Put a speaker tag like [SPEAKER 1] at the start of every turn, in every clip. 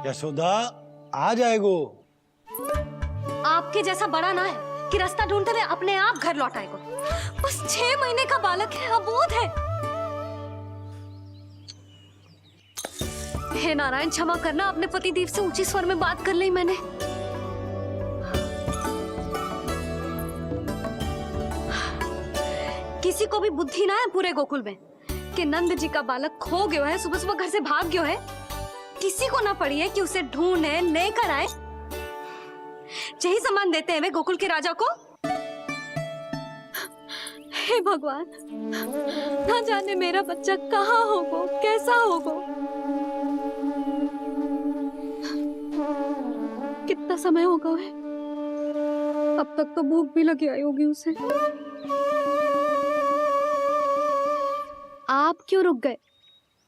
[SPEAKER 1] यशोदा आ जाएगो।
[SPEAKER 2] आपके जैसा बड़ा ना है कि रास्ता ढूंढते हुए अपने आप घर लौट आएगा। बस 6 महीने का बालक है, अबोध है। हे नारायण, क्षमा करना, अपने पति देव से ऊंची स्वर में बात कर ली मैंने। किसी को भी बुद्धि ना है पूरे गोकुल में कि नंद जी का बालक खो गयो है, सुबह सुबह घर से भाग गयो है। किसी को ना पड़ी है कि उसे ढूंढे लेकर आए। यही सम्मान देते हैं वे गोकुल के राजा को। हे भगवान, ना जाने मेरा बच्चा कहाँ होगा, कैसा होगा। कितना समय होगा है? अब तक तो भूख भी लगी आई होगी उसे। आप क्यों रुक गए?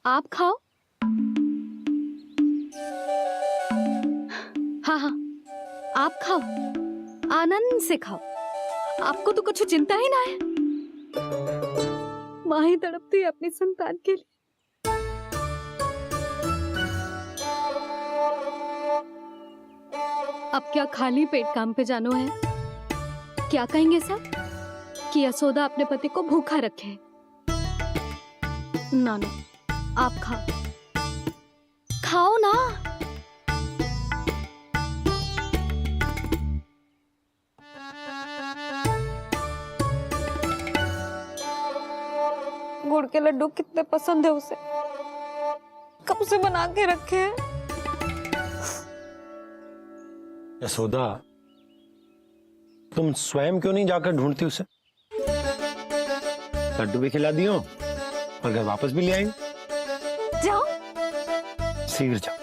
[SPEAKER 2] आप खाओ। हाँ हाँ, आप खाओ, आनंद से खाओ। आपको तो कुछ चिंता ही ना है। माँ ही तड़पती है अपनी संतान के लिए। अब क्या खाली पेट काम पे जानो है? क्या कहेंगे सब कि यशोदा अपने पति को भूखा रखे? ना ना, आप खाओ, खाओ ना। गुड़ के लड्डू कितने पसंद है उसे, कब से बना के रखे हैं।
[SPEAKER 1] यशोदा, तुम स्वयं क्यों नहीं जाकर ढूंढती उसे? लड्डू भी खिला दियो और घर वापस भी ले आएंगे।
[SPEAKER 2] जाओ,
[SPEAKER 1] शीघ्र जाओ।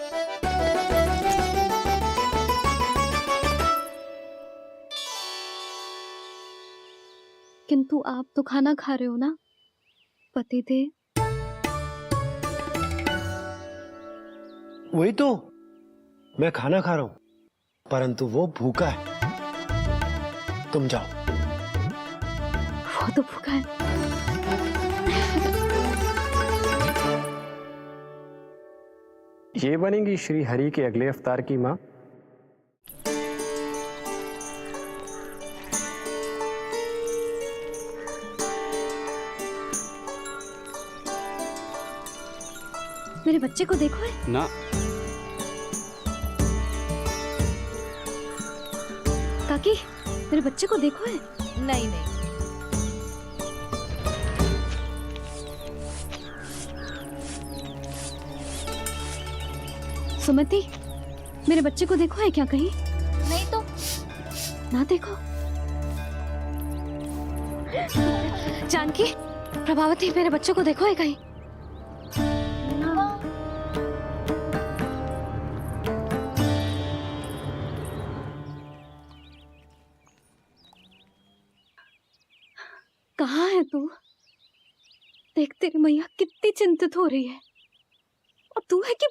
[SPEAKER 2] किंतु आप तो खाना खा रहे हो ना पतिदेव?
[SPEAKER 1] वही तो, मैं खाना खा रहा हूं, परंतु वो भूखा है। तुम जाओ।
[SPEAKER 2] वो तो भूखा है।
[SPEAKER 3] ये बनेगी श्री हरि के अगले अवतार की माँ।
[SPEAKER 2] मेरे बच्चे को देखो है
[SPEAKER 3] ना।
[SPEAKER 2] काकी, मेरे बच्चे को देखो है।
[SPEAKER 4] नहीं नहीं,
[SPEAKER 2] सुमति, मेरे बच्चे को देखो है क्या कहीं?
[SPEAKER 4] नहीं तो।
[SPEAKER 2] ना देखो। जानकी, प्रभावती, मेरे बच्चे को देखो है कहीं? कहाँ है तू? देख, तेरी मैया कितनी चिंतित हो रही है, और तू है कि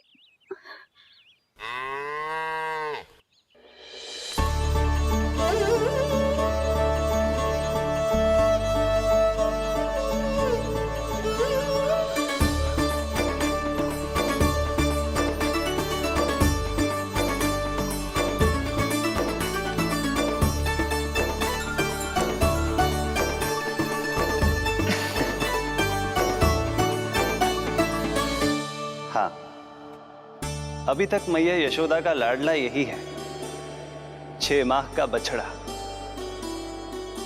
[SPEAKER 5] हाँ, अभी तक मैया यशोदा का लाडला यही है, 6 माह का बछड़ा।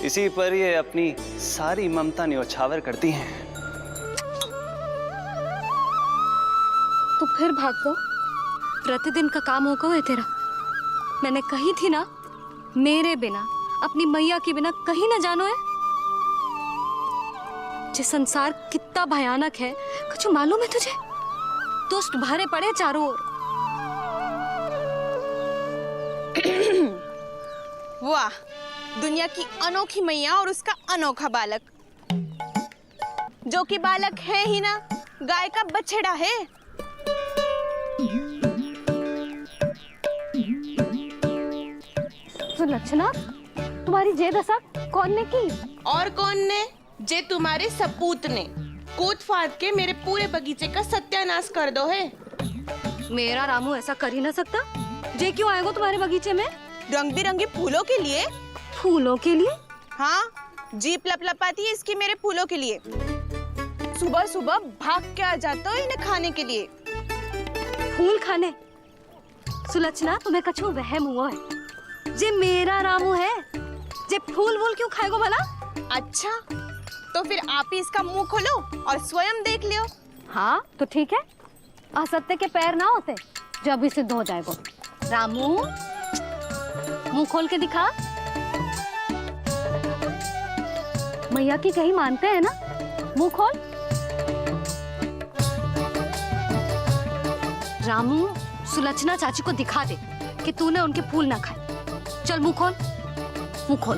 [SPEAKER 5] इसी पर ये अपनी सारी ममता न्योछावर करती हैं।
[SPEAKER 2] तो फिर भाग गो। प्रतिदिन का काम होगा है तेरा। मैंने कही थी ना, मेरे बिना, अपनी मैया के बिना कहीं ना जानो है। ये संसार कितना भयानक है, कुछ मालूम है तुझे? दुष्ट भरे पड़े चारों ओर।
[SPEAKER 4] वाह, दुनिया की अनोखी मैया और उसका अनोखा बालक, जो कि बालक है ही ना, गाय का बछड़ा है।
[SPEAKER 2] तो लक्षणा, तुम्हारी जे दशा कौन ने की?
[SPEAKER 4] और कौन ने? जे तुम्हारे सपूत ने कूद फाड़ के मेरे पूरे बगीचे का सत्यानाश कर दो है।
[SPEAKER 2] मेरा रामू ऐसा कर ही ना सकता। जे क्यों आएगा तुम्हारे बगीचे में?
[SPEAKER 4] रंग बिरंगे फूलों के लिए।
[SPEAKER 2] फूलों के लिए?
[SPEAKER 4] हाँ, जीप लपलपाती है इसकी मेरे फूलों के लिए। सुबह सुबह भाग के आ जाता हो इन्हें खाने के लिए।
[SPEAKER 2] फूल खाने? सुलक्षणा, तुम्हें कछु वहम हुआ है? जे मेरा रामू है, जे फूल वूल क्यों खाएगो भला?
[SPEAKER 4] अच्छा, तो फिर आप ही इसका मुंह खोलो और स्वयं देख लियो।
[SPEAKER 2] हाँ तो ठीक है, असत्य के पैर ना होते जो अभी सिद्ध हो जाएगा। रामू, मुंह खोल के दिखा। मैया की कहीं मानते हैं ना? मुंह खोल। रामू, सुलक्षणा चाची को दिखा दे कि तूने उनके फूल ना खाए। चल मुंह खोल, मुंह खोल।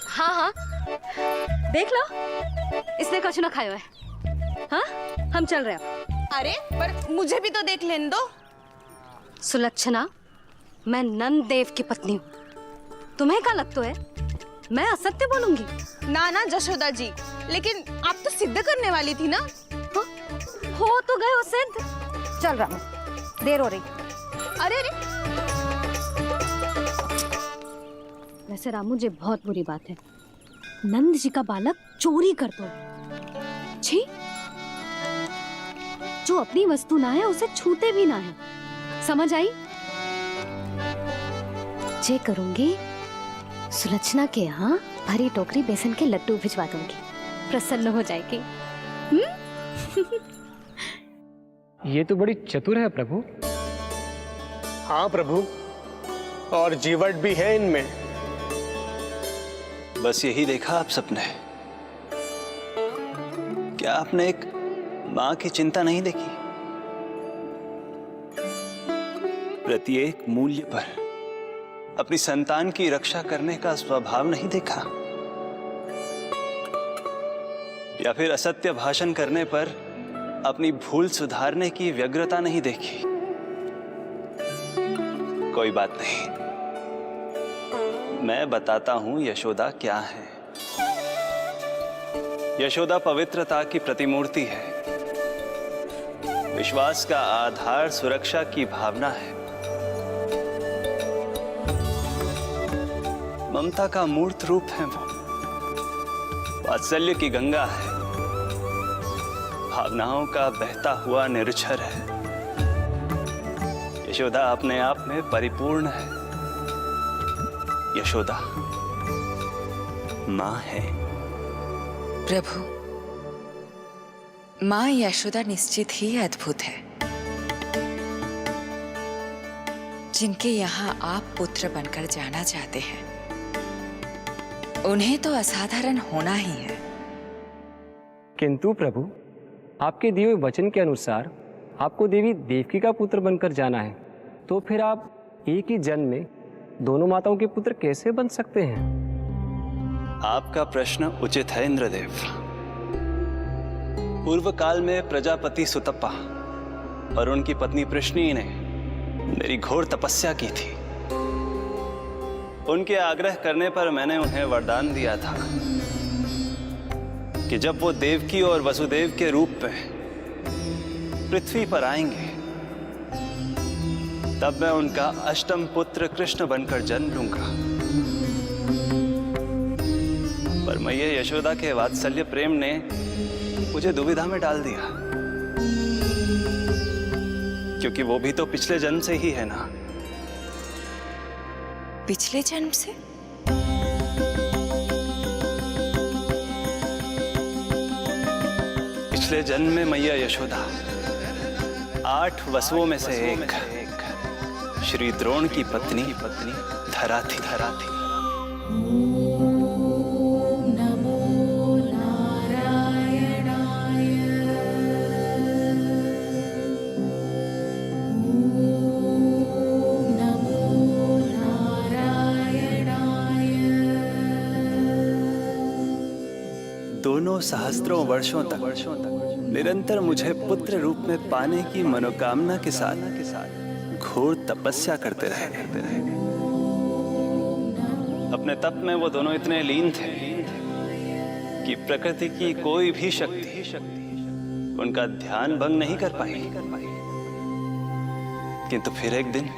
[SPEAKER 2] हाँ हाँ, देख लो, इसने कछु ना खाया है। हाँ, हम चल रहे हैं।
[SPEAKER 4] अरे पर मुझे भी तो देख लेने दो।
[SPEAKER 2] सुलक्षणा, मैं नंद देव की पत्नी हूँ। तुम्हें क्या लगता है मैं असत्य बोलूंगी?
[SPEAKER 4] ना ना जशोदा जी, लेकिन आप तो सिद्ध करने वाली थी ना।
[SPEAKER 2] हो तो गए हो सिद्ध। चल रामू, देर हो रही।
[SPEAKER 4] अरे अरे,
[SPEAKER 2] वैसे रामू जी बहुत बुरी बात है, नंद जी का बालक चोरी कर दो। छी, जो अपनी वस्तु ना है उसे छूते भी ना है, समझ आई? जे करूंगी, सुलक्षणा के यहाँ भरी टोकरी बेसन के लड्डू भिजवा दूंगी, प्रसन्न हो जाएगी।
[SPEAKER 3] ये तो बड़ी चतुर है प्रभु।
[SPEAKER 1] हाँ प्रभु, और जीवट भी है इनमें।
[SPEAKER 5] बस यही देखा आप सबने? क्या आपने एक मां की चिंता नहीं देखी? प्रत्येक मूल्य पर अपनी संतान की रक्षा करने का स्वभाव नहीं देखा? या फिर असत्य भाषण करने पर अपनी भूल सुधारने की व्यग्रता नहीं देखी? कोई बात नहीं, मैं बताता हूं यशोदा क्या है। यशोदा पवित्रता की प्रतिमूर्ति है, विश्वास का आधार सुरक्षा की भावना है, ममता का मूर्त रूप है वो, वात्सल्य की गंगा है, भावनाओं का बहता हुआ निर्झर है। यशोदा अपने आप में परिपूर्ण है। यशोदा मां है।
[SPEAKER 6] प्रभु, मां यशोदा निश्चित ही अद्भुत है। जिनके यहाँ आप पुत्र बनकर जाना चाहते हैं, उन्हें तो असाधारण होना ही है।
[SPEAKER 3] किंतु प्रभु, आपके दिए हुए वचन के अनुसार आपको देवी देवकी का पुत्र बनकर जाना है, तो फिर आप एक ही जन्म में दोनों माताओं के पुत्र कैसे बन सकते हैं?
[SPEAKER 5] आपका प्रश्न उचित है इंद्रदेव। पूर्व काल में प्रजापति सुतप्पा और उनकी पत्नी प्रश्नी ने मेरी घोर तपस्या की थी। उनके आग्रह करने पर मैंने उन्हें वरदान दिया था कि जब वो देवकी और वसुदेव के रूप में पृथ्वी पर आएंगे, तब मैं उनका अष्टम पुत्र कृष्ण बनकर जन्म लूंगा। पर मैया यशोदा के वात्सल्य प्रेम ने मुझे दुविधा में डाल दिया, क्योंकि वो भी तो पिछले जन्म से ही है ना।
[SPEAKER 6] पिछले जन्म से?
[SPEAKER 5] पिछले जन्म में मैया यशोदा 8 वसुओं में से एक श्री द्रोण की पत्नी धरा थी। दोनों सहस्त्रों वर्षों तक निरंतर मुझे पुत्र रूप में पाने की मनोकामना के साथ घोर तपस्या करते रहे। अपने तप में वो दोनों इतने लीन थे कि प्रकृति की कोई भी शक्ति उनका ध्यान भंग नहीं कर पाई। किंतु फिर एक दिन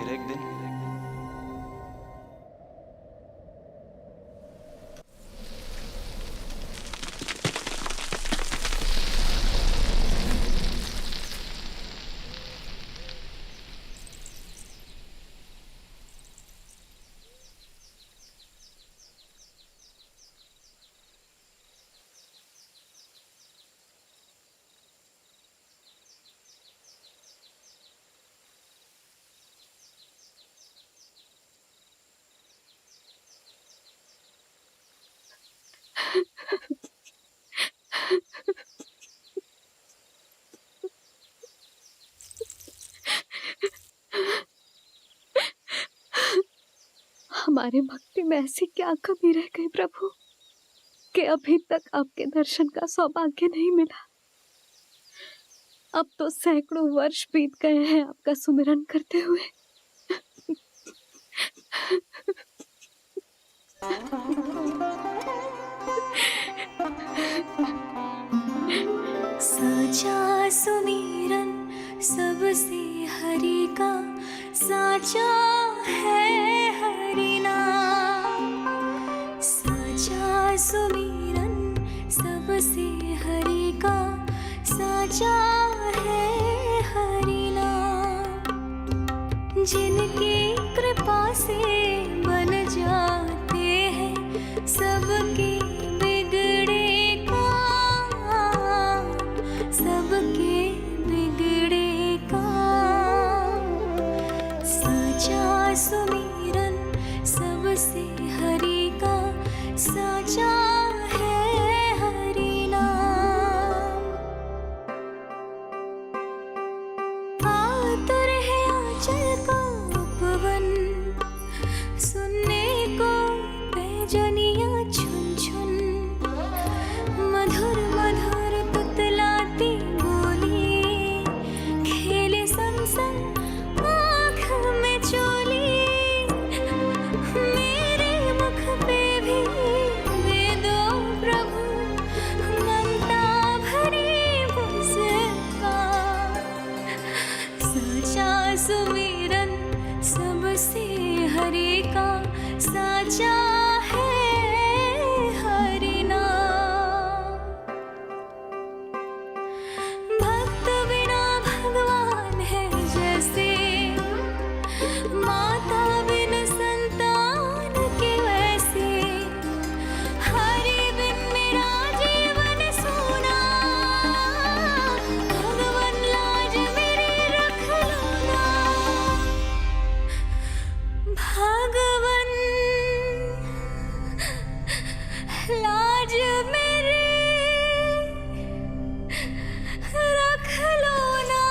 [SPEAKER 2] हमारे भक्ति में ऐसी क्या कमी रह गई प्रभु कि अभी तक आपके दर्शन का सौभाग्य नहीं मिला। अब तो सैकड़ों वर्ष बीत गए हैं आपका सुमिरन करते हुए।
[SPEAKER 7] साचा सुमिरन सबसे हरि का, साचा है हरि नाम। साचा सुमिरन सबसे हरि का, साचा है हरि नाम। जिनकी कृपा से बन जाते हैं सबके बिगड़े काम, सबके बिगड़े काम। साचा सुमिरन सबसे हरि का, साचा है हरि नाम। आतुर है आंचल का उपवन, सुनने को पैजनिया छुन छुन। मधुर मधुर तुतलाती बोली, खेले संग संग आँख में चोली। मेरे मुख पे भी दे दो प्रभु ममता भरी मुस्कान। साचा सुमिरन सबसे हरि का, साचा है हरि नाम। भक्त बिना भगवान है जैसे, माता बिन संतान के वैसे। हरि बिन मेरा जीवन सूना, भगवान लाज मेरी रख लो ना। भगवान लाज मेरी रख लो ना।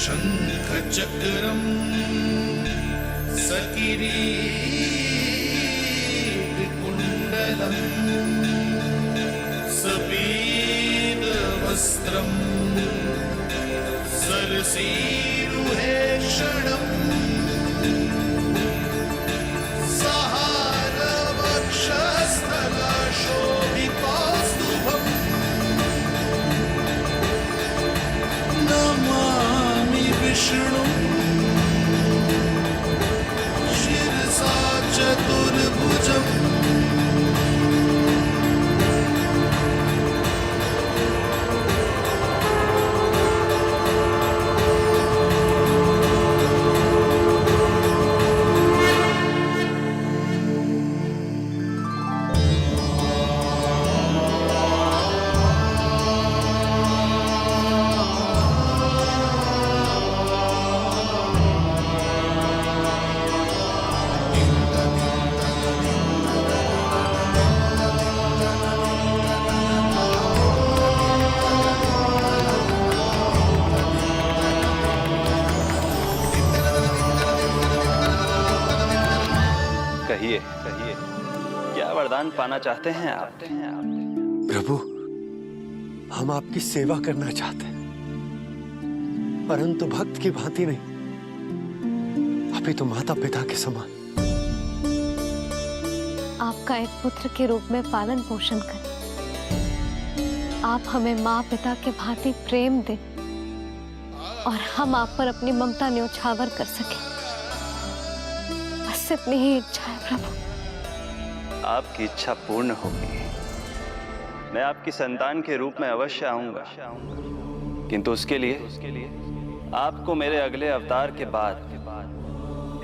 [SPEAKER 8] शङ्खचक्रम् सकिरीटकुण्डलम् सपीतवस्त्रम् सरसीरुहेक्षणम् सहारवक्षस्थलशोभितौस्तुभम् नमामि विष्णु शिरसा चतुर्भुजम्।
[SPEAKER 5] वरदान पाना चाहते हैं आप?
[SPEAKER 1] प्रभु, हम आपकी सेवा करना चाहते हैं, परंतु भक्त की भांति नहीं, अभी तो माता पिता के समान।
[SPEAKER 2] आपका एक पुत्र के रूप में पालन पोषण करें। आप हमें माँ पिता के भांति प्रेम दें और हम आप पर अपनी ममता न्योछावर कर सकें। बस इतनी ही इच्छा है प्रभु।
[SPEAKER 5] आपकी इच्छा पूर्ण होगी। मैं आपकी संतान के रूप में अवश्य आऊंगा, किंतु उसके लिए आपको मेरे अगले अवतार के बाद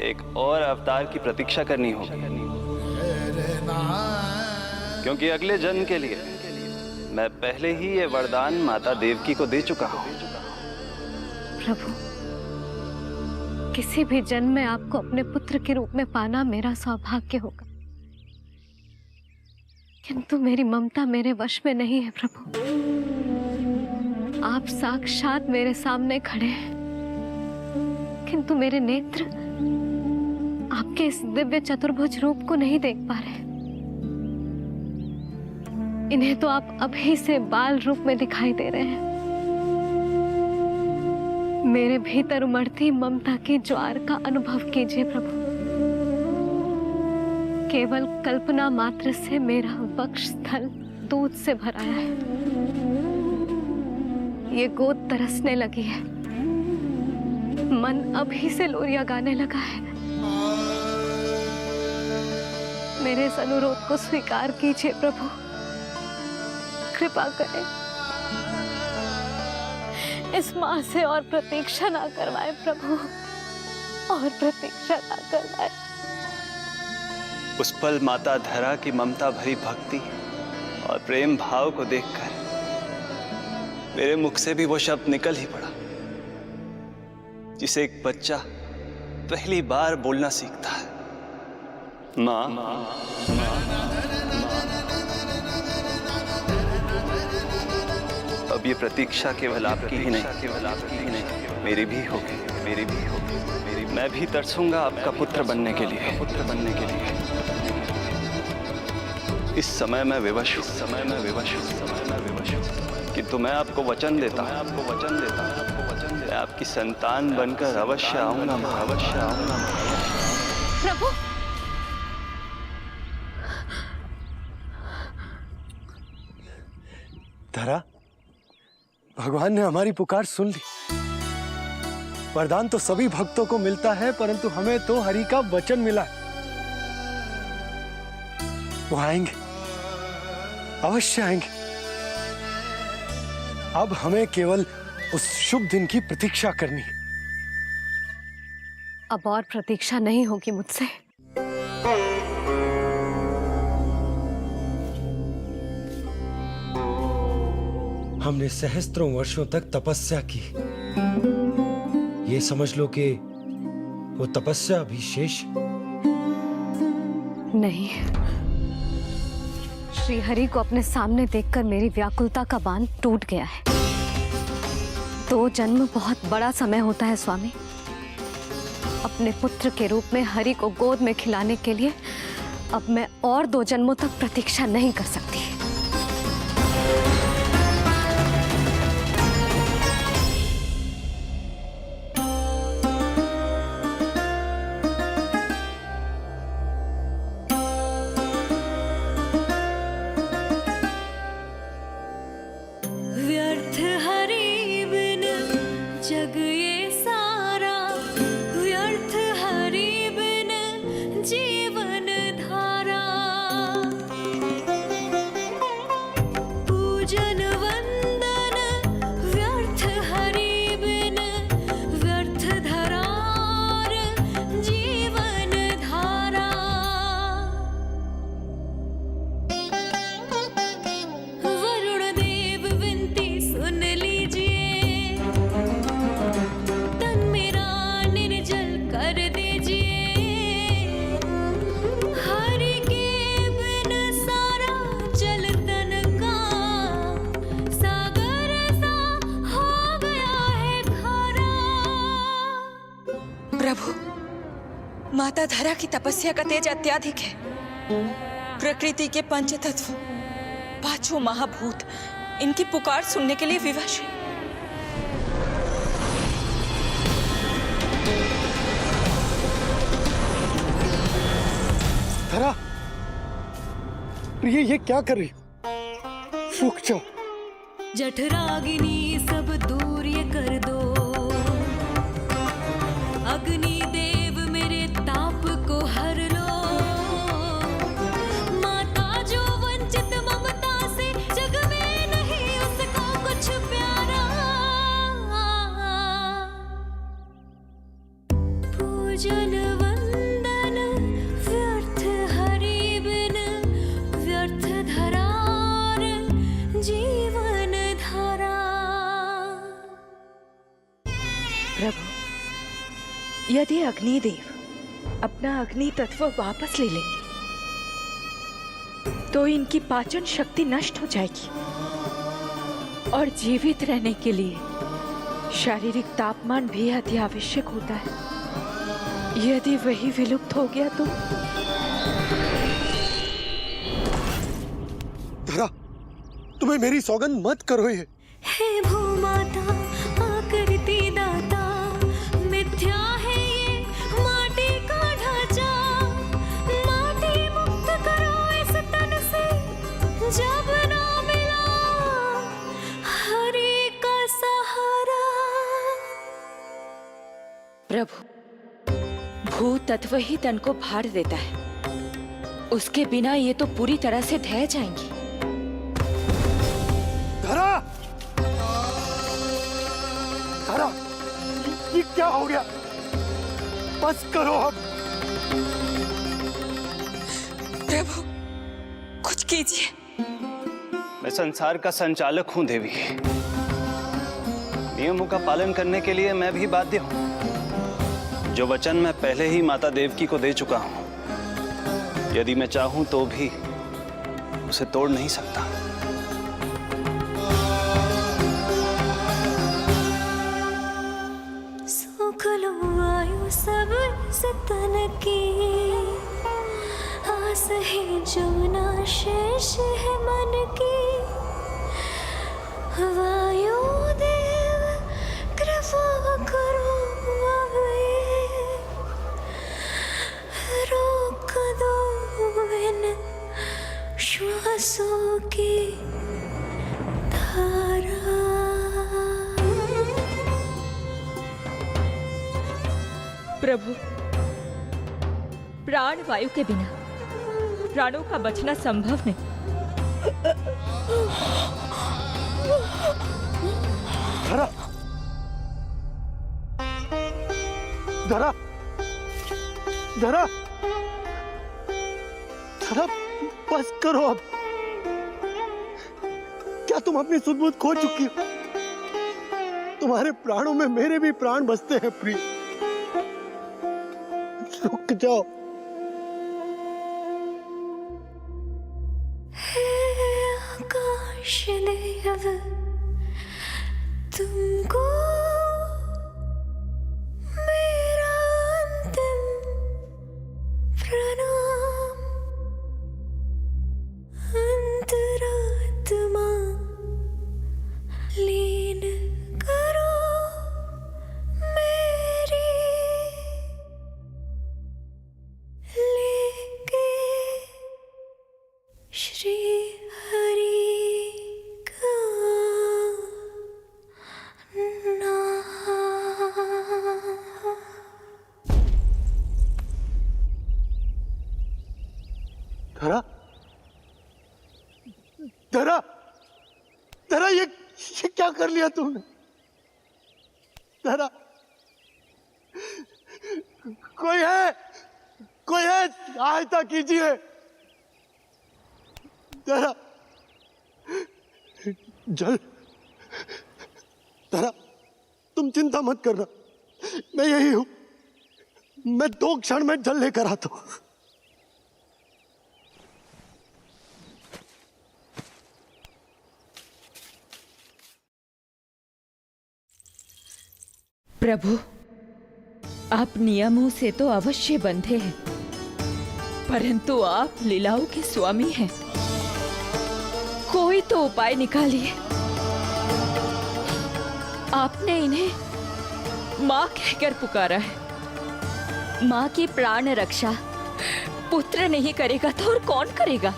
[SPEAKER 5] एक और अवतार की प्रतीक्षा करनी होगी, क्योंकि अगले जन्म के लिए मैं पहले ही ये वरदान माता देवकी को दे चुका हूं।
[SPEAKER 2] प्रभु, किसी भी जन्म में आपको अपने पुत्र के रूप में पाना मेरा सौभाग्य होगा, किंतु मेरी ममता मेरे वश में नहीं है प्रभु। आप साक्षात मेरे सामने खड़े हैं, किंतु मेरे नेत्र आपके इस दिव्य चतुर्भुज रूप को नहीं देख पा रहे। इन्हें तो आप अभी से बाल रूप में दिखाई दे रहे हैं। मेरे भीतर उमड़ती ममता की ज्वार का अनुभव कीजिए प्रभु। केवल कल्पना मात्र से मेरा वक्षस्थल दूध से भराया है। ये गोद तरसने लगी है, मन अभी से लोरियां गाने लगा है। मेरे इस अनुरोध को स्वीकार कीजिए प्रभु, कृपा करें। इस माँ से और प्रतीक्षा ना करवाए प्रभु, और प्रतीक्षा ना करवाए।
[SPEAKER 5] उस पल माता धरा की ममता भरी भक्ति और प्रेम भाव को देखकर मेरे मुख से भी वो शब्द निकल ही पड़ा जिसे एक बच्चा पहली बार बोलना सीखता है, माँ। अब ये प्रतीक्षा केवल आपकी ही नहीं, मेरी भी होगी। मैं भी तरसूंगा आपका पुत्र बनने के लिए। इस समय मैं विवश हूँ, किंतु मैं आपको वचन देता हूँ, मैं आपकी संतान बनकर अवश्य आऊंगा,
[SPEAKER 2] प्रभु,
[SPEAKER 1] धरा, भगवान ने हमारी पुकार सुन ली। वरदान तो सभी भक्तों को मिलता है, परंतु हमें तो हरि का वचन मिला है। वो आएंगे, अवश्य आएंगे। अब हमें केवल उस शुभ दिन की प्रतीक्षा करनी है।
[SPEAKER 2] अब और प्रतीक्षा नहीं होगी मुझसे।
[SPEAKER 1] हमने सहस्त्रों वर्षों तक तपस्या की, ये समझ लो कि वो तपस्या अभी शेष
[SPEAKER 2] नहीं। श्री हरि को अपने सामने देखकर मेरी व्याकुलता का बांध टूट गया है। 2 जन्म बहुत बड़ा समय होता है स्वामी। अपने पुत्र के रूप में हरि को गोद में खिलाने के लिए अब मैं और 2 जन्मों तक प्रतीक्षा नहीं कर सकती।
[SPEAKER 7] व्यर्थ हरि बिन जग ये सारा, व्यर्थ हरि बिन जीवन धारा। पूजन वंदन व्यर्थ हरि बिन, व्यर्थ धरार जीवन धारा। वरुण देव विनती सुन लीजिए, तन मेरा निर्जल कर दीजिए। हरि के बिन सारा जल तन का सागर सा हो गया है खारा।
[SPEAKER 6] प्रभु, माता धरा की तपस्या का तेज अत्याधिक है। प्रकृति के पंचतत्व, पांचों महाभूत इनकी पुकार सुनने के लिए विवश हैं।
[SPEAKER 1] धरा, प्रिय ये क्या कर रही हो? रुक जाओ।
[SPEAKER 7] जठराग्नि सब दूर ये कर दो, अग्नि देव मेरे ताप को हर लो। माता जो वंचित ममता से, जग में नहीं उसको कुछ प्यारा। पूजन वंदन व्यर्थ हरि बिन, व्यर्थ धरार जीवन धारा।
[SPEAKER 6] प्रभु, यदि अग्निदेव अपना अग्नि तत्व वापस ले लेंगे तो इनकी पाचन शक्ति नष्ट हो जाएगी और जीवित रहने के लिए शारीरिक तापमान भी अति आवश्यक होता है। यदि वही विलुप्त हो गया तो
[SPEAKER 1] धरा, तुम्हें मेरी सौगंध मत करो ये।
[SPEAKER 7] हे भूमाता आकृति दाता, मिथ्या है ये माटी का ढांचा। माटी मुक्त करो इस तन से, जब ना मिला हरि का सहारा।
[SPEAKER 6] प्रभु, भू तत्व ही तन को भार देता है, उसके बिना ये तो पूरी तरह से ढह जाएंगी।
[SPEAKER 1] धरा, धरा, ये क्या हो गया? बस करो अब।
[SPEAKER 6] प्रभु, कुछ कीजिए।
[SPEAKER 5] मैं संसार का संचालक हूं देवी। नियमों का पालन करने के लिए मैं भी बाध्य हूं। जो वचन मैं पहले ही माता देवकी को दे चुका हूं, यदि मैं चाहूं तो भी उसे तोड़ नहीं सकता।
[SPEAKER 7] सुख लो आयु सब इस तन की, आस है जो ना शेष है मन की। वायु देव कृपा करो अब ये, रोक दो इन श्वासों की धारा।
[SPEAKER 6] प्रभु, प्राण वायु के बिना प्राणों का बचना संभव नहीं।
[SPEAKER 1] धरा, धरा, धरा, धरा, बस करो अब। क्या तुम अपनी सुध-बुध खो चुकी हो? तुम्हारे प्राणों में मेरे भी प्राण बसते हैं प्रिय। रुक जाओ।
[SPEAKER 7] हे आकाश देव, तुमको मेरा अंतिम प्रणाम। अंतरात्मा लीन करो मेरी, लेके श्री हरि का नाम।
[SPEAKER 1] धरा, धरा, धरा, ये क्या कर लिया तुमने? धरा, कोई है, कोई है, सहायता कीजिए। धरा, जल। धरा, तुम चिंता मत करना, मैं यही हूं। मैं 2 क्षण में जल लेकर आता हूं।
[SPEAKER 6] प्रभु, आप नियमों से तो अवश्य बंधे हैं, परंतु आप लीलाओं के स्वामी हैं, कोई तो उपाय निकालिए। आपने इन्हें माँ कहकर पुकारा है।
[SPEAKER 7] माँ की प्राण रक्षा
[SPEAKER 6] पुत्र नहीं करेगा तो और कौन करेगा?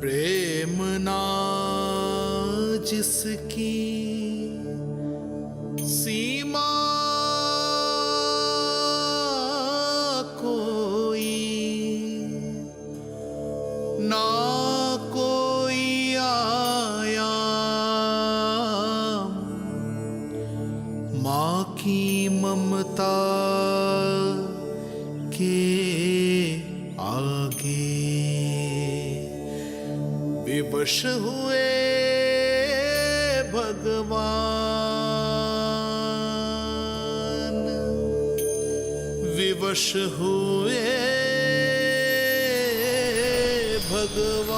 [SPEAKER 8] प्रेम ना जिसकी सीमा कोई, ना कोई आया माँ की ममता के आगे। विवश हुए भगवान, विवश हुए भगवान।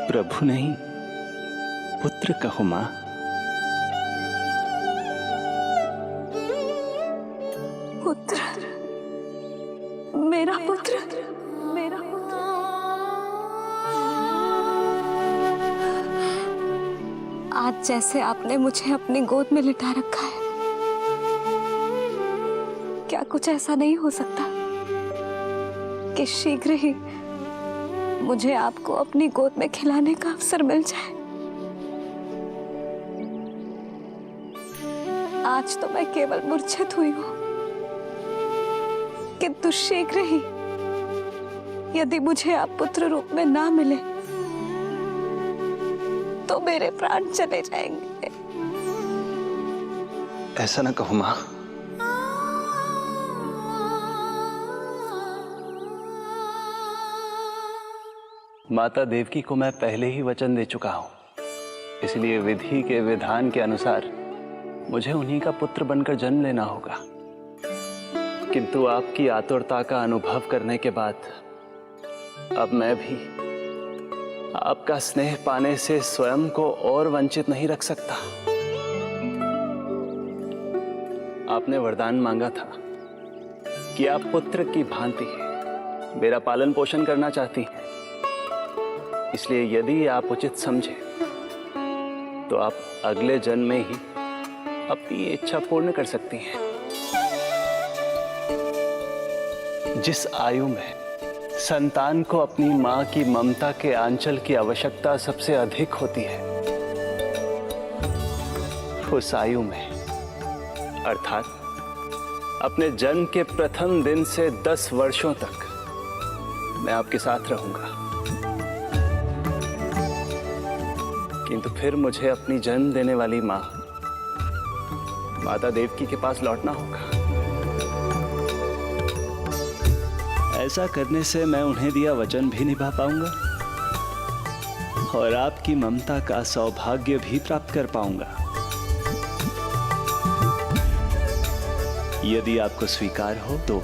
[SPEAKER 5] प्रभु नहीं, पुत्र कहो मां।
[SPEAKER 2] पुत्र, मेरा पुत्र, मेरा पुत्र। आज जैसे आपने मुझे अपनी गोद में लिटा रखा है, क्या कुछ ऐसा नहीं हो सकता कि शीघ्र ही मुझे आपको अपनी गोद में खिलाने का अवसर मिल जाए? आज तो मैं केवल मूर्छित हुई हूं, किंतु शीघ्र ही यदि मुझे आप पुत्र रूप में ना मिले तो मेरे प्राण चले जाएंगे।
[SPEAKER 5] ऐसा ना कहो मां। माता देवकी को मैं पहले ही वचन दे चुका हूं, इसलिए विधि के विधान के अनुसार मुझे उन्हीं का पुत्र बनकर जन्म लेना होगा। किंतु आपकी आतुरता का अनुभव करने के बाद अब मैं भी आपका स्नेह पाने से स्वयं को और वंचित नहीं रख सकता। आपने वरदान मांगा था कि आप पुत्र की भांति मेरा पालन पोषण करना चाहती हैं, इसलिए यदि आप उचित समझे तो आप अगले जन्म में ही अपनी इच्छा पूर्ण कर सकती हैं। जिस आयु में संतान को अपनी मां की ममता के आंचल की आवश्यकता सबसे अधिक होती है, उस आयु में अर्थात अपने जन्म के प्रथम दिन से 10 वर्षों तक मैं आपके साथ रहूंगा, किंतु फिर मुझे अपनी जन्म देने वाली मां माता देवकी के पास लौटना होगा। ऐसा करने से मैं उन्हें दिया वचन भी निभा पाऊंगा और आपकी ममता का सौभाग्य भी प्राप्त कर पाऊंगा। यदि आपको स्वीकार हो तो।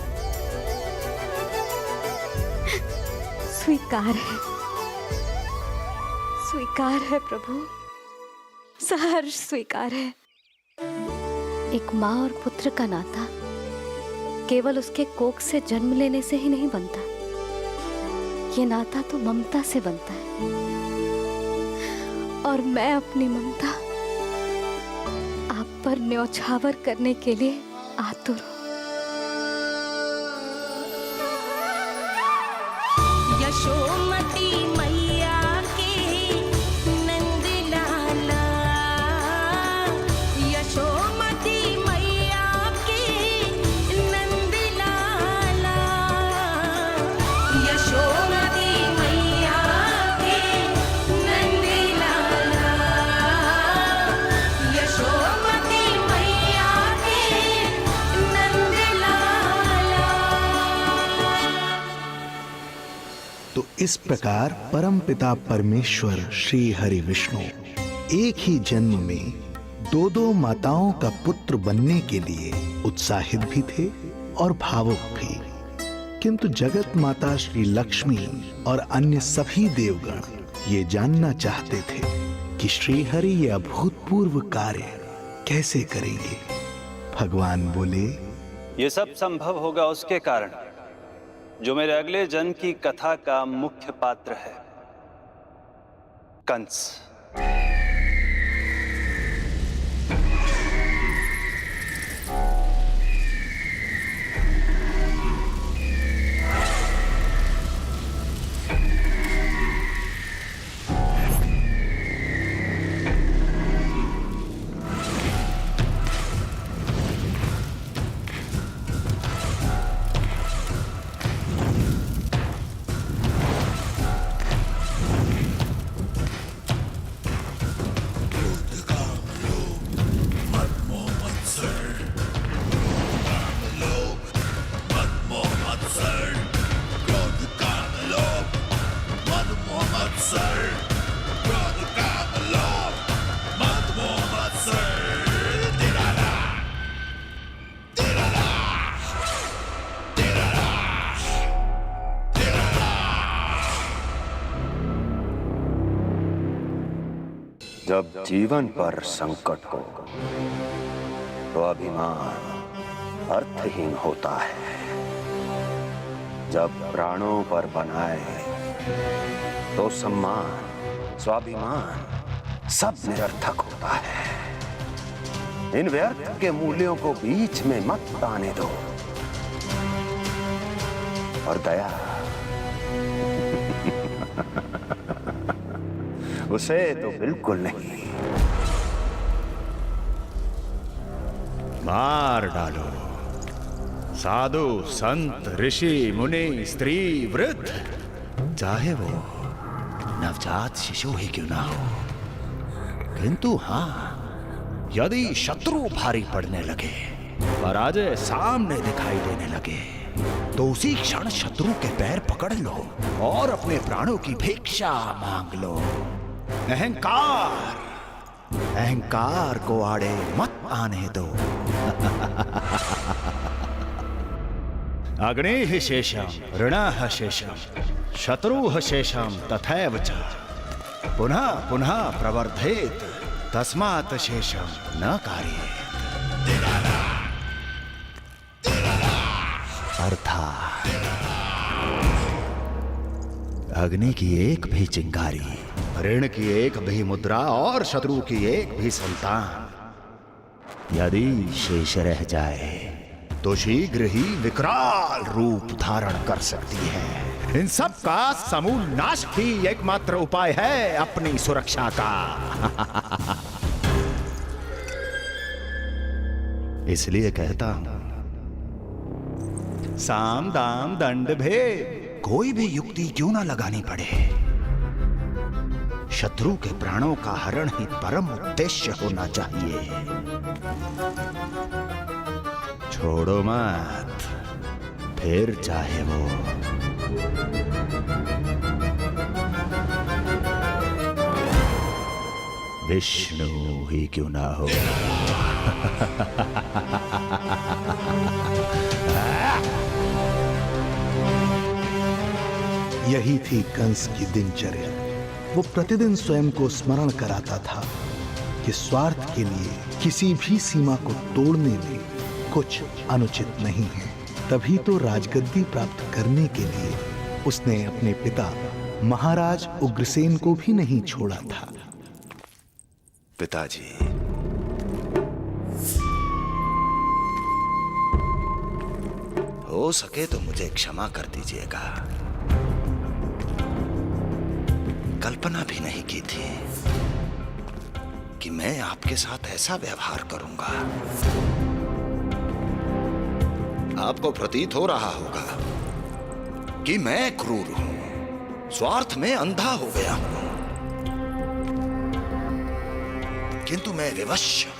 [SPEAKER 2] स्वीकार है प्रभु, सहर्ष स्वीकार है। एक माँ और पुत्र का नाता केवल उसके कोख से जन्म लेने से ही नहीं बनता, ये नाता तो ममता से बनता है, और मैं अपनी ममता आप पर न्यौछावर करने के लिए आतुर हूं।
[SPEAKER 7] यशोमती मैया के नंद लाला, यशोमती मैया के नंद लाला, यशोमती मैया के नंद लाला, यशोमती मैया के नंद लाला।
[SPEAKER 8] तो इस प्रकार परमपिता परमेश्वर श्री हरि विष्णु एक ही जन्म में दो माताओं का पुत्र बनने के लिए उत्साहित भी थे और भावुक भी, किंतु जगत माता श्री लक्ष्मी और अन्य सभी देवगण ये जानना चाहते थे कि श्री हरि ये अभूतपूर्व कार्य कैसे करेंगे। भगवान बोले,
[SPEAKER 5] ये सब संभव होगा उसके कारण जो मेरे अगले जन्म की कथा का मुख्य पात्र है, कंस।
[SPEAKER 9] जब जीवन पर संकट हो तो अभिमान अर्थहीन होता है, जब प्राणों पर बनाए तो सम्मान स्वाभिमान सब निरर्थक होता है। इन व्यर्थ के मूल्यों को बीच में मत आने दो, और दया उसे तो बिल्कुल नहीं।
[SPEAKER 10] मार डालो साधु संत ऋषि मुनि स्त्री वृद्ध, चाहे वो नवजात शिशु ही क्यों ना हो, किंतु हाँ, यदि शत्रु भारी पड़ने लगे, पराजय सामने दिखाई देने लगे, तो उसी क्षण शत्रु के पैर पकड़ लो और अपने प्राणों की भिक्षा मांग लो। अहंकार को आड़े मत आने दो। अग्नेः शेषम ऋणः शेषम शत्रुः शेषम तथैव च पुनः पुनः प्रवर्धेत तस्मात् शेषम न कार्येत। अर्थात अग्नि की एक भी चिंगारी, ऋण की एक भी मुद्रा और शत्रु की एक भी संतान यदि शेष रह जाए तो शीघ्र ही विकराल रूप धारण कर सकती है। इन सब का समूल नाश ही एकमात्र उपाय है अपनी सुरक्षा का। इसलिए कहता हूं, साम दाम दंड भेद कोई भी युक्ति क्यों ना लगानी पड़े, शत्रु के प्राणों का हरण ही परम उद्देश्य होना चाहिए। छोड़ो मत, फिर चाहे वो विष्णु ही क्यों ना हो।
[SPEAKER 8] यही थी कंस की दिनचर्या। वो प्रतिदिन स्वयं को स्मरण कराता था कि स्वार्थ के लिए किसी भी सीमा को तोड़ने में कुछ अनुचित नहीं है। तभी तो राजगद्दी प्राप्त करने के लिए उसने अपने पिता महाराज उग्रसेन को भी नहीं छोड़ा था।
[SPEAKER 10] पिताजी, हो सके तो मुझे क्षमा कर दीजिएगा। कल्पना भी नहीं की थी कि मैं आपके साथ ऐसा व्यवहार करूंगा। आपको प्रतीत हो रहा होगा कि मैं क्रूर हूं, स्वार्थ में अंधा हो गया हूं, किंतु मैं विवश हूं।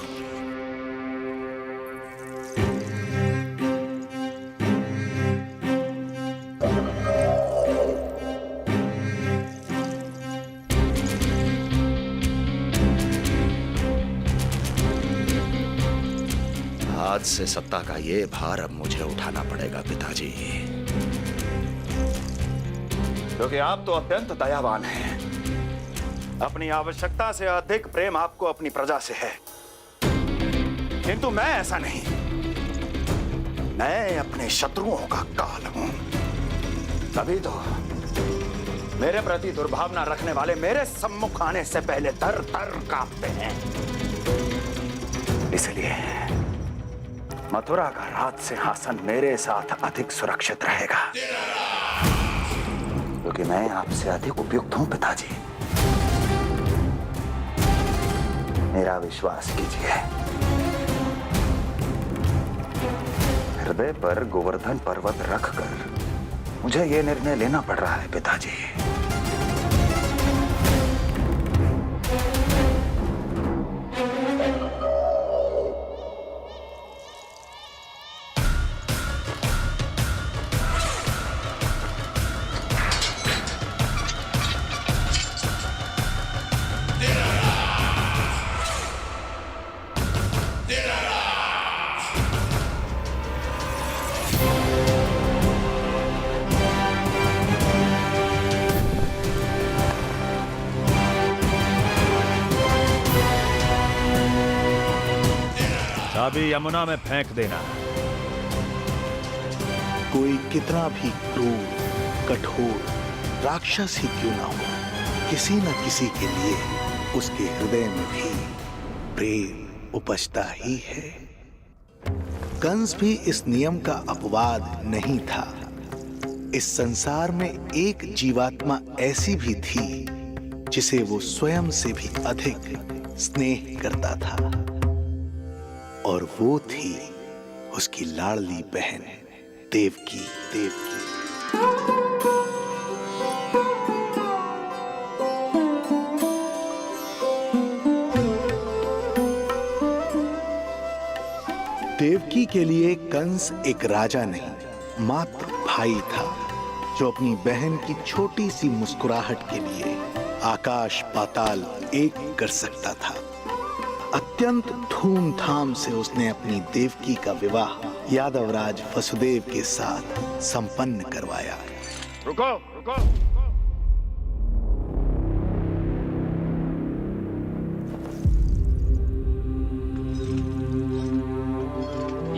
[SPEAKER 10] आज से सत्ता का ये भार अब मुझे उठाना पड़ेगा पिताजी, क्योंकि आप तो अत्यंत दयावान हैं। अपनी आवश्यकता से अधिक प्रेम आपको अपनी प्रजा से है, किंतु मैं ऐसा नहीं। मैं अपने शत्रुओं का काल हूं, तभी तो मेरे प्रति दुर्भावना रखने वाले मेरे सम्मुख आने से पहले थर थर कांपते हैं। इसलिए मथुरा का राज सिंहासन मेरे साथ अधिक सुरक्षित रहेगा, क्योंकि मैं आपसे अधिक उपयुक्त हूं पिताजी। मेरा विश्वास कीजिए। हृदय पर गोवर्धन पर्वत रखकर मुझे यह निर्णय लेना पड़ रहा है पिताजी। चाबी यमुना में फेंक देना।
[SPEAKER 8] कोई कितना भी क्रूर, कठोर राक्षस ही क्यों ना हो, किसी न किसी के लिए उसके हृदय में भी प्रेम उपजता ही है। कंस भी इस नियम का अपवाद नहीं था। इस संसार में एक जीवात्मा ऐसी भी थी जिसे वो स्वयं से भी अधिक स्नेह करता था, और वो थी उसकी लाडली बहन देवकी। देवकी के लिए कंस एक राजा नहीं, मात्र भाई था, जो अपनी बहन की छोटी सी मुस्कुराहट के लिए आकाश पाताल एक कर सकता था। अत्यंत धूमधाम से उसने अपनी देवकी का विवाह यादवराज वसुदेव के साथ संपन्न करवाया।
[SPEAKER 10] रुको, रुको।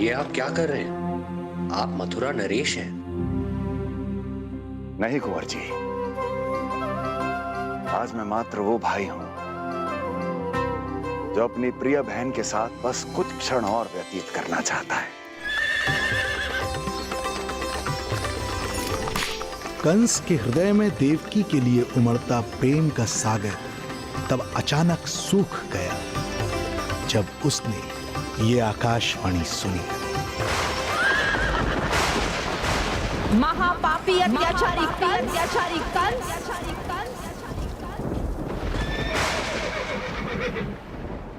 [SPEAKER 9] ये आप क्या कर रहे हैं?
[SPEAKER 11] आप मथुरा नरेश हैं?
[SPEAKER 9] नहीं कुंवर जी, आज मैं मात्र वो भाई हूं जो अपनी प्रिय बहन के साथ बस कुछ क्षण और व्यतीत करना चाहता है।
[SPEAKER 8] कंस के हृदय में देवकी के लिए उमड़ता प्रेम का सागर तब अचानक सूख गया जब उसने ये आकाशवाणी सुनी।
[SPEAKER 6] महापापी अत्याचारी कंस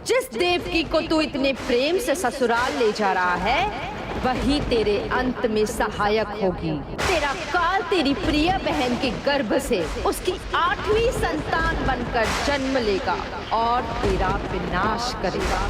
[SPEAKER 6] जिस देवकी को तू इतने प्रेम से ससुराल ले जा रहा है, वही तेरे अंत में सहायक होगी। तेरा काल तेरी प्रिय बहन के गर्भ से उसकी 8वीं संतान बनकर जन्म लेगा और तेरा विनाश करेगा।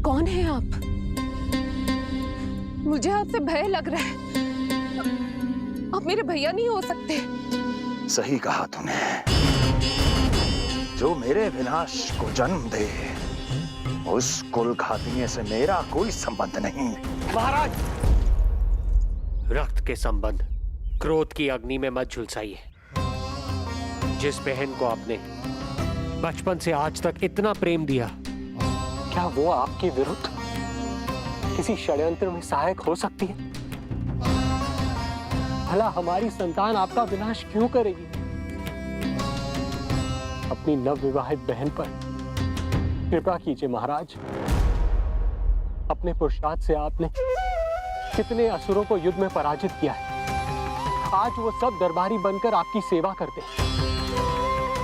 [SPEAKER 4] कौन है आप? मुझे आपसे भय लग रहा है। आप मेरे भैया नहीं हो सकते।
[SPEAKER 9] सही कहा तूने। जो मेरे विनाश को जन्म दे, उस कुल घातिनी से मेरा कोई संबंध नहीं।
[SPEAKER 1] महाराज, रक्त के संबंध क्रोध की अग्नि में मत झुलसाइए। जिस बहन को आपने बचपन से आज तक इतना प्रेम दिया, क्या वो आपके विरुद्ध किसी षड्यंत्र में सहायक हो सकती है? भला हमारी संतान आपका विनाश क्यों करेगी? अपनी नवविवाहित बहन पर कृपा कीजिए महाराज। अपने पुरुषार्थ से आपने कितने असुरों को युद्ध में पराजित किया है। आज वो सब दरबारी बनकर आपकी सेवा करते हैं।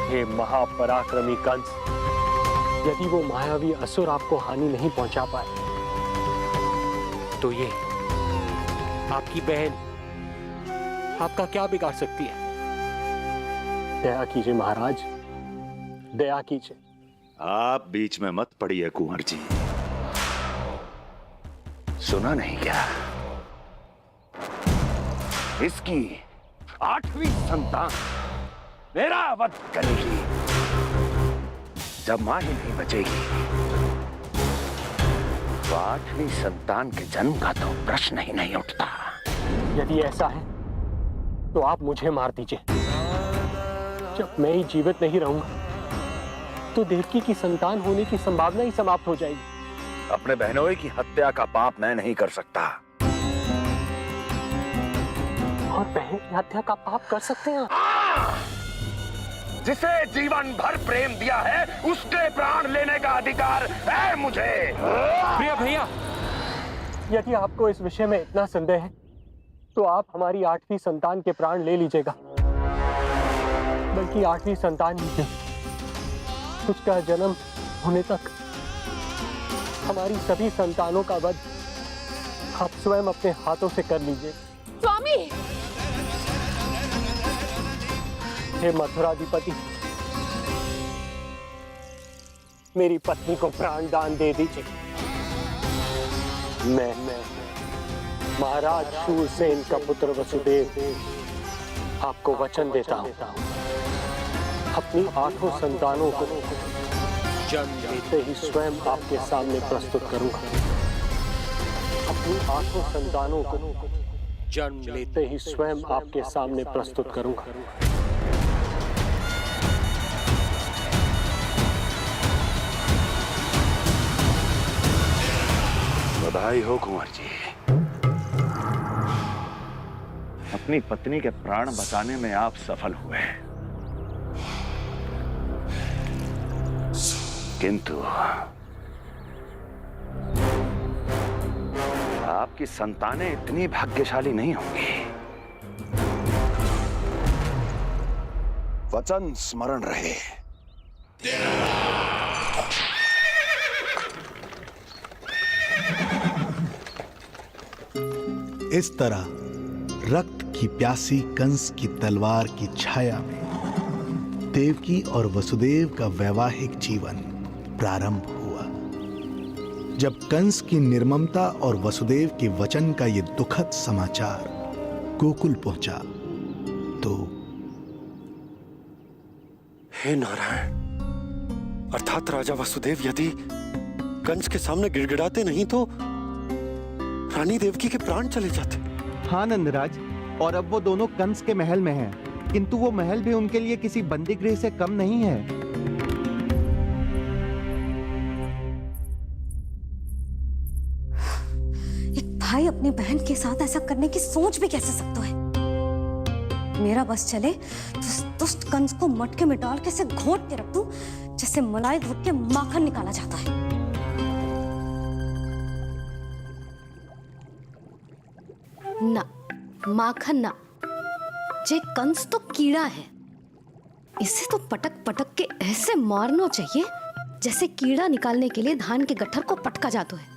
[SPEAKER 1] हे महापराक्रमी कंस, यदि वो मायावी असुर आपको हानि नहीं पहुंचा पाए, तो ये आपकी बहन आपका क्या बिगाड़ सकती है? दया कीजिए महाराज, दया कीजिए।
[SPEAKER 9] आप बीच में मत पड़िए कुंवर जी। सुना नहीं क्या? इसकी 8वीं संतान मेरा वध करेगी। जब मां ही नहीं बचेगी, तो 8वीं संतान के जन्म का तो प्रश्न ही नहीं उठता।
[SPEAKER 1] यदि ऐसा है तो आप मुझे मार दीजिए। जब मैं ही जीवित नहीं रहूंगा, तो देवकी की संतान होने की संभावना ही समाप्त हो जाएगी।
[SPEAKER 9] अपने बहनोई की हत्या का पाप मैं नहीं कर सकता।
[SPEAKER 1] और बहन की हत्या का पाप कर सकते हैं?
[SPEAKER 9] जिसे जीवन भर प्रेम दिया है, उसके प्राण लेने का अधिकार है मुझे।
[SPEAKER 1] प्रिय भैया, यदि आपको इस विषय में इतना संदेह है, तो आप हमारी 8वीं संतान के प्राण ले लीजिएगा। बल्कि 8वीं संतान ही नहीं, उसका जन्म होने तक हमारी सभी संतानों का वध आप स्वयं अपने हाथों से कर लीजिए।
[SPEAKER 4] स्वामी,
[SPEAKER 1] हे मथुराधिपति, मेरी पत्नी को प्राण दान दे दीजिए। मैं महाराज शूरसेन का पुत्र वसुदेव आपको वचन देता हूं, अपनी 8 संतानों को जन्म देते ही स्वयं आपके सामने प्रस्तुत करूंगा। अपनी 8 संतानों को जन्म लेते ही स्वयं आपके सामने प्रस्तुत करूंगा।
[SPEAKER 9] बधाई हो कुंवर जी। अपनी पत्नी के प्राण बचाने में आप सफल हुए, किंतु आपकी संतानें इतनी भाग्यशाली नहीं होंगी। वचन स्मरण रहे।
[SPEAKER 8] इस तरह रक्त की प्यासी कंस की तलवार की छाया में देवकी और वसुदेव का वैवाहिक जीवन प्रारंभ हुआ। जब कंस की निर्ममता और वसुदेव के वचन का ये दुखद समाचार गोकुल पहुंचा तो
[SPEAKER 11] हे नारायण, अर्थात राजा वसुदेव यदि कंस के सामने गिड़गिड़ाते नहीं तो रानी देवकी के प्राण चले जाते।
[SPEAKER 12] हाँ नंदराज, और अब वो दोनों कंस के महल में हैं, किंतु वो महल भी उनके लिए किसी बंदी गृह से कम नहीं है।
[SPEAKER 2] एक भाई अपनी बहन के साथ ऐसा करने की सोच भी कैसे सकता है? मेरा बस चले तो इस दुष्ट कंस को मटके में डाल के इसे घोंट के रख दूं, जैसे मलाई घोट के माखन निकाला जाता है। ना, माखन ना, जे कंस तो कीड़ा है, इसे तो पटक पटक के ऐसे मारना चाहिए जैसे कीड़ा निकालने के लिए धान के गट्ठर को पटका जाता है।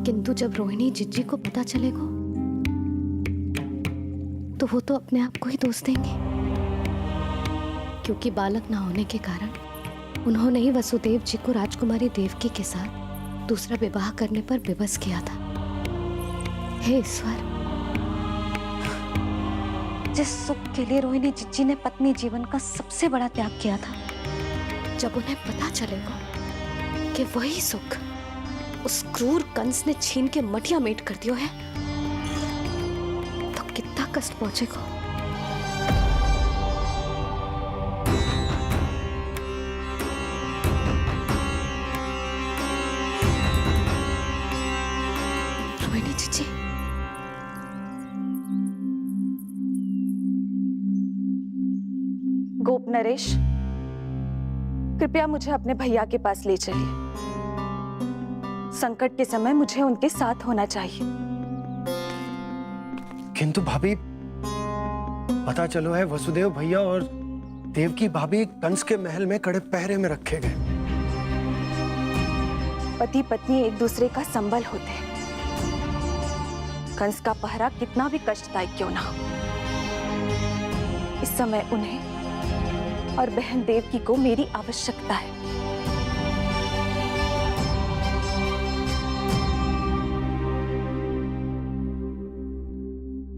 [SPEAKER 2] किंतु जब रोहिणी जिज्जी को पता चलेगा तो वो तो अपने आप को ही दोष देंगे, क्योंकि बालक ना होने के कारण उन्होंने ही वसुदेव जी को राजकुमारी देवकी के साथ दूसरा विवाह करने पर विवश किया था। हे ईश्वर, जिस सुख के लिए रोहिणी जिज्जी ने पत्नी जीवन का सबसे बड़ा त्याग किया था, जब उन्हें पता चलेगा कि वही सुख उस क्रूर कंस ने छीन के मटिया मेट कर दिया है, तो कितना कष्ट पहुंचेगा। रोहिणी जीजी,
[SPEAKER 4] गोप नरेश, कृपया मुझे अपने भैया के पास ले चलिए। संकट के समय मुझे उनके साथ होना चाहिए।
[SPEAKER 11] किंतु भाभी, पता चलो है वसुदेव भैया और देवकी भाभी कंस के महल में कड़े पहरे में रखे गए।
[SPEAKER 4] पति पत्नी एक दूसरे का संबल होते हैं। कंस का पहरा कितना भी कष्टदायक क्यों ना हो, इस समय उन्हें और बहन देवकी को मेरी आवश्यकता है।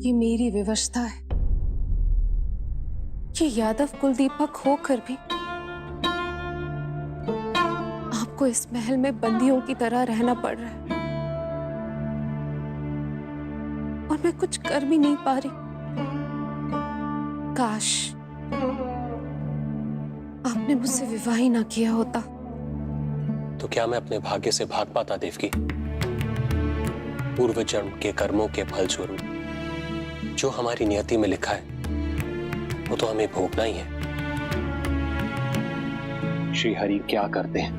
[SPEAKER 6] ये मेरी व्यवस्था है। ये यादव कुलदीपक होकर भी आपको इस महल में बंदियों की तरह रहना पड़ रहा है, और मैं कुछ कर भी नहीं पा रही। काश आपने मुझसे विवाह ही ना किया होता।
[SPEAKER 1] तो क्या मैं अपने भाग्य से भाग पाता देवकी? पूर्व जन्म के कर्मों के फलस्वरूप जो हमारी नियति में लिखा है वो तो हमें भोगना ही है। श्री हरि क्या करते हैं,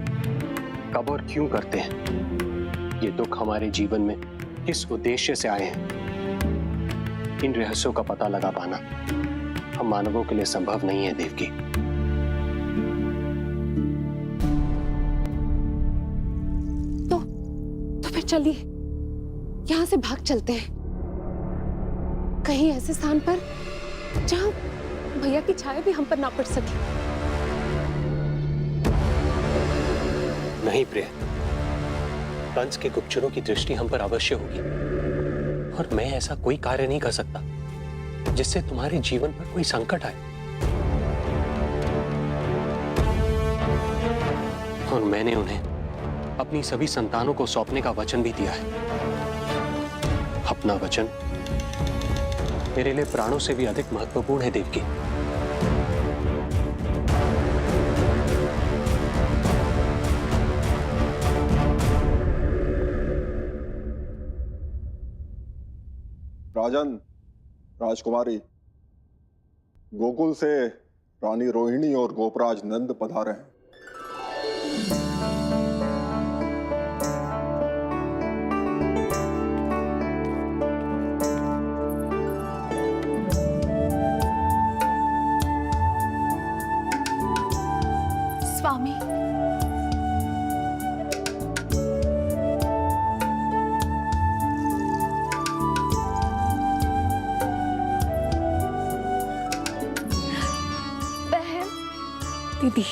[SPEAKER 1] कब और क्यों करते हैं, ये दुख हमारे जीवन में किस उद्देश्य से आए हैं, इन रहस्यों का पता लगा पाना हम मानवों के लिए संभव नहीं है देवकी।
[SPEAKER 6] तो फिर चलिए यहां से भाग चलते हैं, कहीं ऐसे स्थान पर जहां भैया की छाया भी हम पर ना पड़ सके।
[SPEAKER 1] नहीं प्रिय, कंस के गुप्तचरों की दृष्टि हम पर अवश्य होगी, और मैं ऐसा कोई कार्य नहीं कर सकता जिससे तुम्हारे जीवन पर कोई संकट आए। और मैंने उन्हें अपनी सभी संतानों को सौंपने का वचन भी दिया है। अपना वचन मेरे लिए प्राणों से भी अधिक महत्वपूर्ण है देवकी।
[SPEAKER 13] राजन, राजकुमारी, गोकुल से रानी रोहिणी और गोपराज नंद पधारे हैं।
[SPEAKER 6] दी।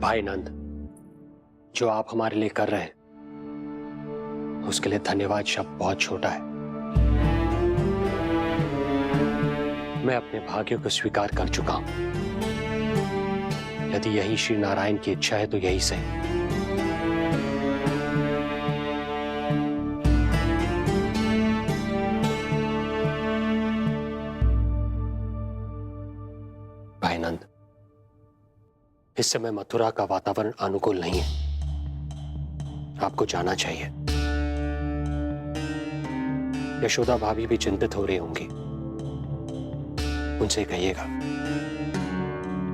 [SPEAKER 1] भाई नंद, जो आप हमारे लिए कर रहे हैं उसके लिए धन्यवाद शब्द बहुत छोटा है। मैं अपने भाग्य को स्वीकार कर चुका हूं। यदि यही श्री नारायण की इच्छा है तो यही सही। भाई नंद, इस समय मथुरा का वातावरण अनुकूल नहीं है। आपको जाना चाहिए। यशोदा भाभी भी चिंतित हो रही होंगी। उनसे कहिएगा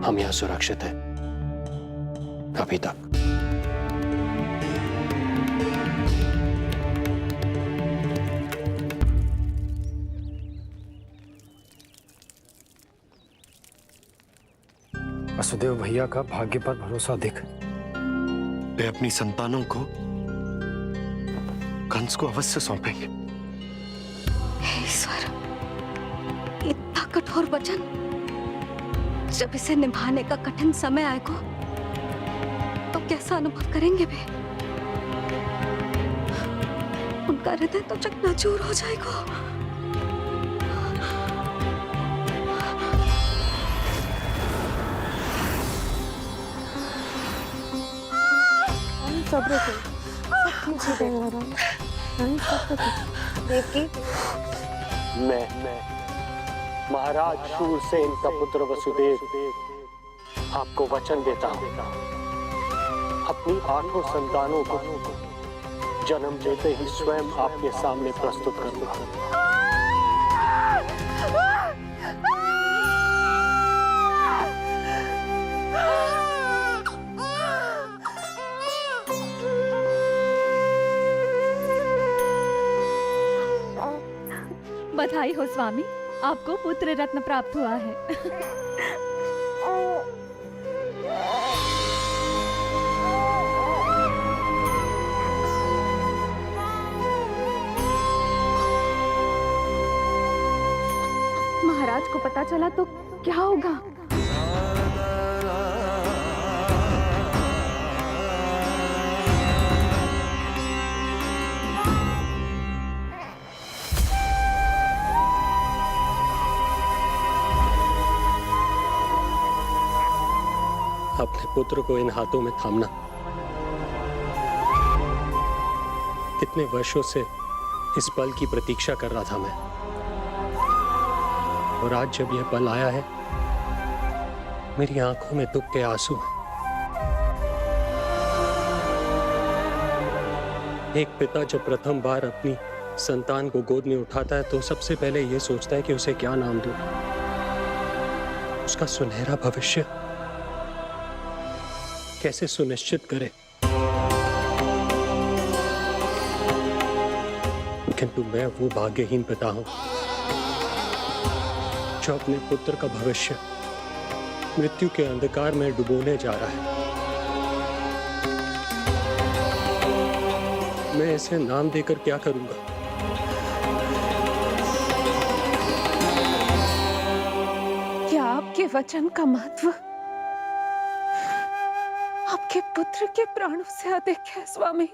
[SPEAKER 1] हम यहां सुरक्षित हैं अभी तक।
[SPEAKER 11] वसुदेव भैया का भाग्य पर भरोसा देख वे अपनी संतानों को कंस को अवश्य सौंपेंगे।
[SPEAKER 2] हे ईश्वर, इतना कठोर वचन, जब इसे निभाने का कठिन समय आएगा तो कैसा अनुभव करेंगे वे? उनका हृदय तो चकनाचूर हो जाएगा।
[SPEAKER 7] सब्र करो, सब ठीक हो जाएगा। देवकी,
[SPEAKER 1] मैं महाराज शूरसेन का पुत्र वसुदेव आपको वचन देता हूं, अपनी 8 संतानों को जन्म देते ही स्वयं आपके सामने प्रस्तुत करूंगा।
[SPEAKER 6] बधाई हो स्वामी, आपको पुत्र रत्न प्राप्त हुआ है। महाराज को पता चला तो क्या होगा?
[SPEAKER 1] अपने पुत्र को इन हाथों में थामना। कितने वर्षों से इस पल की प्रतीक्षा कर रहा था मैं, और आज जब यह पल आया है मेरी आंखों में दुख के आंसू हैं। एक पिता जब प्रथम बार अपनी संतान को गोद में उठाता है तो सबसे पहले यह सोचता है कि उसे क्या नाम दूं, उसका सुनहरा भविष्य कैसे सुनिश्चित करे। किंतु मैं वो भाग्यहीन पिता हूं जो अपने पुत्र का भविष्य मृत्यु के अंधकार में डुबोने जा रहा है। मैं इसे नाम देकर क्या करूंगा?
[SPEAKER 6] क्या आपके वचन का महत्व आपके पुत्र के प्राणों से अधिक है स्वामी?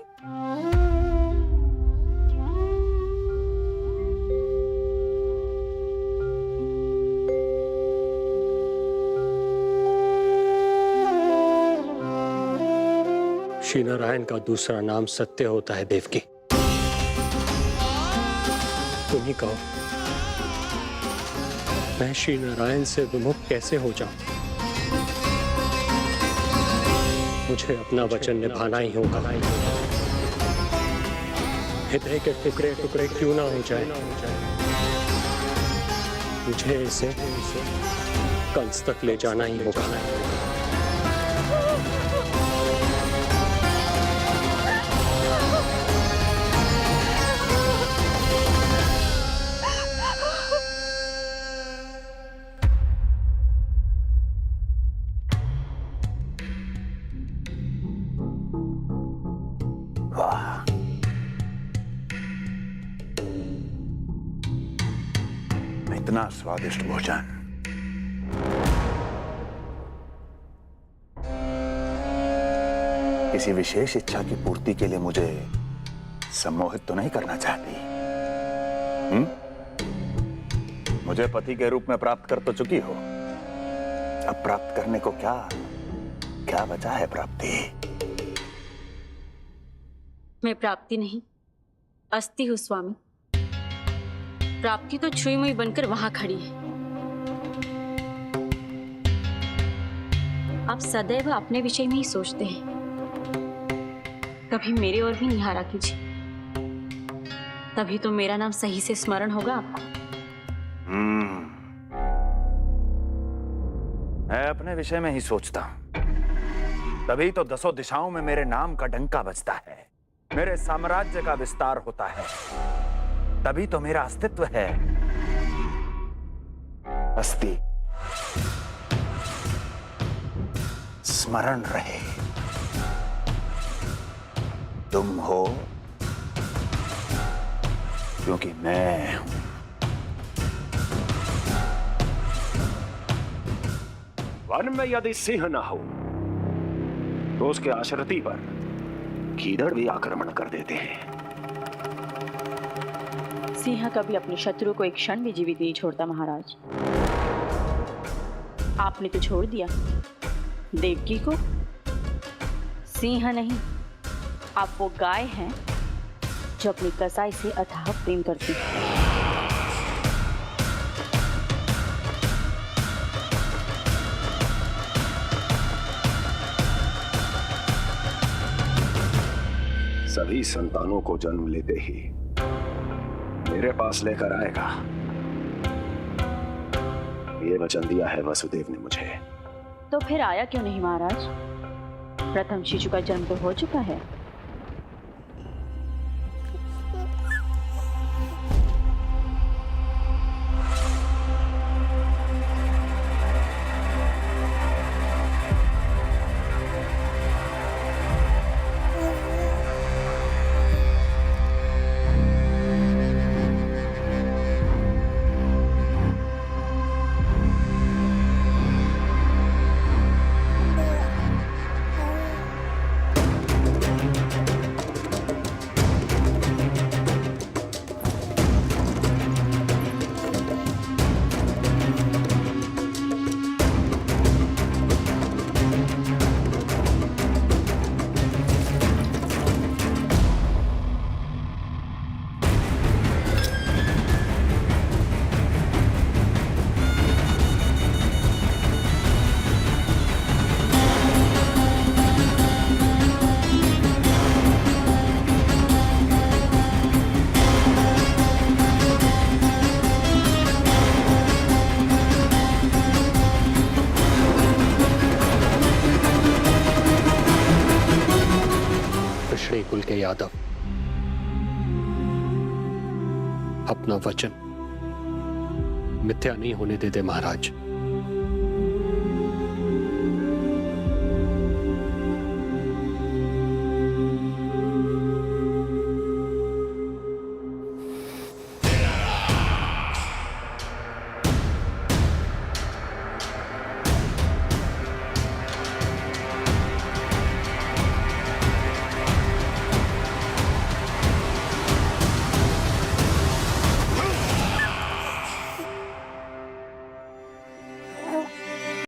[SPEAKER 1] श्री नारायण का दूसरा नाम सत्य होता है देवकी। तुम ही कहो, मैं श्री नारायण से विमुख कैसे हो जाऊं? मुझे अपना वचन निभाना ही होगा। हृदय के टुकड़े टुकड़े क्यों ना हो जाए, मुझे इसे कंस तक ले जाना ही होगा।
[SPEAKER 10] इतना स्वादिष्ट भोजन किसी विशेष इच्छा की पूर्ति के लिए मुझे सम्मोहित तो नहीं करना चाहती? मुझे पति के रूप में प्राप्त कर तो चुकी हो, अब प्राप्त करने को क्या क्या बचा है प्राप्ति?
[SPEAKER 14] मैं प्राप्ति नहीं, अस्थि हूं स्वामी। प्राप्ति तो छुई मुई बनकर वहां खड़ी है। आप सदैव अपने विषय में ही सोचते हैं, कभी मेरे ओर भी निहारा कीजिए, तभी तो मेरा नाम सही से स्मरण होगा आपको।
[SPEAKER 10] मैं अपने विषय में ही सोचता हूं, तभी तो दसों दिशाओं में मेरे नाम का डंका बजता है, मेरे साम्राज्य का विस्तार होता है, तभी तो मेरा अस्तित्व है। अस्थि स्मरण रहे, तुम हो क्योंकि मैं हूं।
[SPEAKER 9] वन में यदि सिंह न हो तो उसके आश्रिति पर गीदड़ भी आक्रमण कर देते हैं।
[SPEAKER 14] सिंह कभी अपने शत्रु को एक क्षण भी जीवित नहीं छोड़ता महाराज। आपने तो छोड़ दिया देवकी को। सिंह नहीं, आप वो गाय हैं जो अपनी कसाई से अथाह प्रेम करती है।
[SPEAKER 9] सभी संतानों को जन्म लेते ही मेरे पास लेकर आएगा, ये वचन दिया है वसुदेव ने मुझे।
[SPEAKER 14] तो फिर आया क्यों नहीं महाराज? प्रथम शिशु का जन्म तो हो चुका है।
[SPEAKER 1] कुल के यादव अपना वचन मिथ्या नहीं होने देते महाराज।